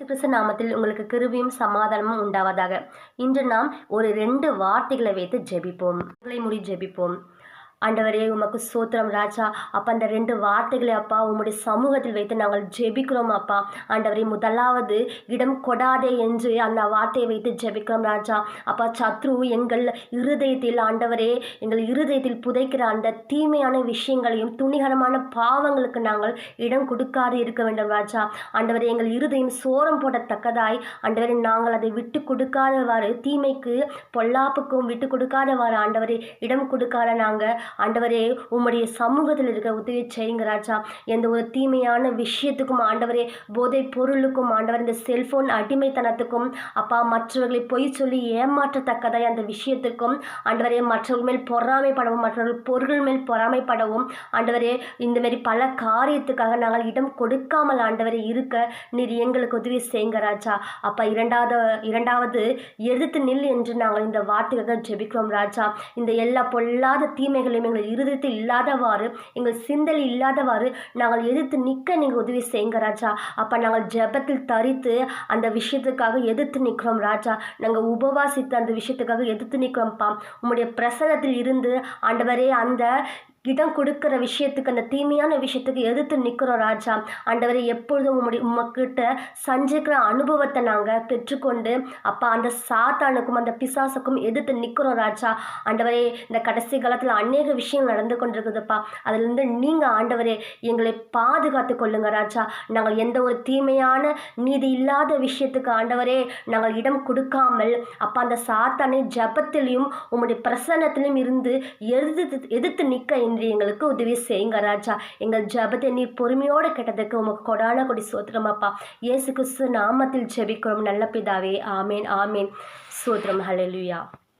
கிறிஸ்து நாமத்தில் உங்களுக்கு கிருபையும் சமாதானமும் உண்டாவதாக. இன்று நாம் ஒரு 2 வார்த்தைகளை வைத்து ஜெபிப்போம். ஜெபிப்போம். ஆண்டவரே உமக்கு சோத்திரம் ராஜா. அப்பா அந்த 2 வார்த்தைகளை அப்பா உம்முடைய சமூகத்தில் வைத்து நாங்கள் ஜெபிக்கிறோம் அப்பா. ஆண்டவரே முதலாவது இடம் கொடாதே என்று அந்த வார்த்தையை வைத்து ஜெபிக்கிறோம் ராஜா. அப்பா சத்ரு எங்கள் இருதயத்தில் ஆண்டவரே எங்கள் இருதயத்தில் புதைக்கிற அந்த தீமையான விஷயங்களையும் துணிகரமான பாவங்களுக்கு நாங்கள் இடம் கொடுக்காது இருக்க வேண்டும் ராஜா. ஆண்டவரே எங்கள் இருதயம் சோரம் போடத்தக்கதாய் ஆண்டவரே நாங்கள் அதை விட்டு கொடுக்காதவாறு, தீமைக்கு பொல்லாப்புக்கும் விட்டு கொடுக்காதவாறு ஆண்டவரே இடம் கொடுக்காத நாங்கள் ஆண்டவரே உம்முடைய சமூகத்தில் இருக்க உதவி செய்யுங்க ராஜா. எந்த ஒரு தீமையான விஷயத்துக்கும் ஆண்டவரே, போதை பொருளுக்கும் ஆண்டவர், இந்த செல்போன் அடிமைத்தனத்துக்கும் அப்பா மற்றவர்களை பொய் சொல்லி ஏமாற்றத்தக்கதாய் அந்த விஷயத்துக்கும் ஆண்டவரே மற்றவர்கள் மேல் பொறாமைப்படவும், மற்றவர்கள் பொருள் மேல் பொறாமைப்படவும் ஆண்டவரே இந்த மாதிரி பல காரியத்துக்காக நாங்கள் இடம் கொடுக்காமல் ஆண்டவரே இருக்க நீர் எங்களுக்கு உதவி செய்யுங்க ராஜா. அப்பா இரண்டாவது எதிர்த்து நில் என்று நாங்கள் இந்த வார்த்தைக்காக ஜெபிக்கிறோம் ராஜா. இந்த எல்லா பொல்லாத தீமைகளையும் எங்கள் இருதயத்தில் இல்லாதவாறு, எங்கள் சிந்தனை இல்லாதவாறு நாங்கள் எதிர்த்து நிற்க நீங்கள் உதவி செய்யுங்க ராஜா. அப்போ நாங்கள் ஜெபத்தில் தரித்து அந்த விஷயத்துக்காக எதிர்த்து நிற்கிறோம் ராஜா. நாங்கள் உபவாசித்து அந்த விஷயத்துக்காக எதிர்த்து நிற்கிறோம்ப்பா. உம்முடைய பிரசன்னத்தில் இருந்து ஆண்டவரே அந்த இடம் கொடுக்குற விஷயத்துக்கு, அந்த தீமையான விஷயத்துக்கு எதிர்த்து நிற்கிறோம் ராஜா. ஆண்டவரை எப்பொழுதும் உமக்கிட்ட சஞ்சிக்கிற அனுபவத்தை நாங்கள் பெற்றுக்கொண்டு அப்பா அந்த சாத்தானுக்கும் அந்த பிசாசுக்கும் எதிர்த்து நிற்கிறோம் ராஜா. ஆண்டவரே இந்த கடைசி காலத்தில் அநேக விஷயங்கள் நடந்து கொண்டிருக்குதுப்பா. அதிலிருந்து நீங்கள் ஆண்டவரே எங்களை பாதுகாத்து கொள்ளுங்க ராஜா. நாங்கள் எந்த ஒரு தீமையான நீதி இல்லாத விஷயத்துக்கு ஆண்டவரே நாங்கள் இடம் கொடுக்காமல் அப்பா அந்த சாத்தானை ஜபத்திலையும் உம்முடைய பிரசன்னத்திலையும் இருந்து எதிர்த்து நிற்க எங்களுக்கு உதவி செய்யுங்க ராஜா. எங்கள் ஜெபத்தை நீர் பொறுமையோடு கேட்டதுக்கு உமக்கு கொடான கொடி சோத்திரம் அப்பா. இயேசு கிறிஸ்து நாமத்தில் ஜெபிக்கிறோம் நல்ல பிதாவே. ஆமேன் ஆமேன். சோத்திரம். ஹல்லேலூயா.